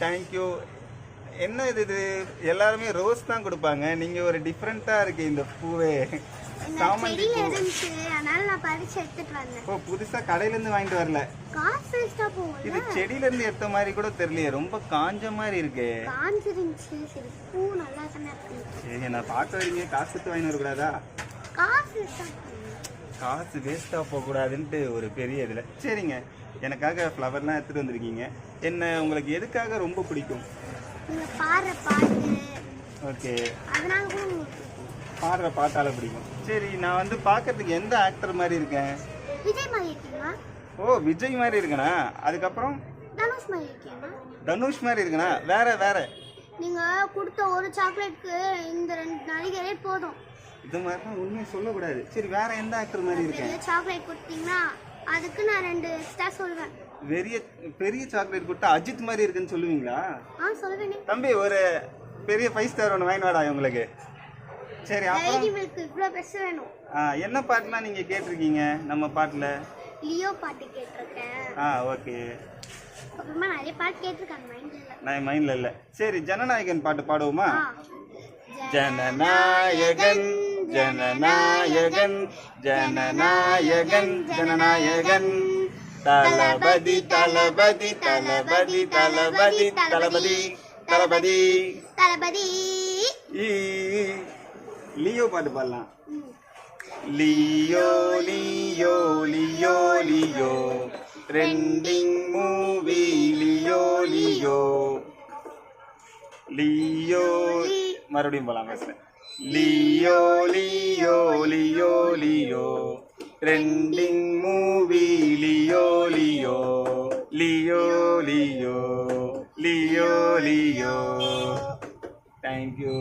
Thank you. என்ன இது எல்லாருமே ரோஸ் தான் கொடுப்பாங்க. நீங்க ஒரு டிஃப்ரெண்டா இருக்கு இந்த பூவே. சாமந்தி பூ. அதனால நான் பறிச்சு எடுத்துட்டு வந்தேன். ஓ, புதுசா கடையில இருந்து வாங்கிட்டு வரல. காசு வேஸ்டா போகுது. இது செடியில இருந்து எடுத்த மாதிரி கூட தெரியலையே. ரொம்ப காஞ்ச மாதிரி இருக்கு. காஞ்சிருந்துச்சு. சரி, பூ நல்லா தானே இருக்கு. சரி, நான் பார்க்க வரீங்க. காசு கொடுத்து வாங்கிட்டு வரக்கூடாதா? காசு வேஸ்டா போக கூடாதுன்ட்டு ஒரு பெரிய இதுல. சரிங்க, எனக்காக ஃப்ளவர்லாம் எடுத்துட்டு வந்திருக்கீங்க. என்ன உங்களுக்கு எதுக்காக ரொம்ப பிடிக்கும்? நீங்க பாடுற பாட்டு. ஓகே, அதனால கூட பாடுற பாட்டால பிடிக்கும். சரி, நான் வந்து பார்க்கறதுக்கு எந்த ஆக்டர் மாதிரி இருக்கேன்? விஜய் மாதிரி இருக்கீங்களா? ஓ, விஜய் மாதிரி இருக்கனா? அதுக்கப்புறம் தனுஷ் மாதிரி இருக்கீங்களா? தனுஷ் மாதிரி இருக்கனா? வேற நீங்க கொடுத்த ஒரு சாக்லேட்க்கு இந்த 2 நடிகரே போதும். இது மாதிரி தான் உண்மையை சொல்லக்கூடாது. சரி, வேற எந்த ஆக்டர் மாதிரி இருக்கேன்? சாக்லேட் கொடுத்தீங்கன்னா அதுக்கு நான் 2 ஸ்டார் சொல்வேன். பெரிய சாக்லேட் கொடுத்தா அஜித் மாதிரி இருக்குன்னு சொல்லுவீங்களா? சொல்லுவேன். தம்பி, ஒரு பெரிய 5 ஸ்டார் ஒன்று வாங்கி வாடா உங்களுக்கு. சரி, அப்புறம் இவ்வளோ பெருசு வேணும். என்ன பாட்டுலாம் நீங்க கேட்டிருக்கீங்க நம்ம பாட்டுல? லியோ பாட்டு கேட்டிருக்கேன். ஓகே. அப்புறமா நிறைய பாட்டு கேட்டிருக்காங்க, மைண்ட்ல இல்ல. நான் மைண்ட்ல இல்ல. சரி, ஜனநாயகன் பாட்டு பாடுவோமா? ஜனநாயகன் ஜனநாயகன் ஜனநாயகன் ஜனநாயகன் தளபதி தளபதி தளபதி தளபதி தளபதி தளபதி தளபதி. லியோ பாட்டு பாடலாம். Leo Leo Leo Leo trending movie Leo Leo Leo. மறுபடியும் போலாம் பேசுறேன். Leo Leo Leo Leo trending movie Leo Leo Leo Leo Leo Leo. Thank you.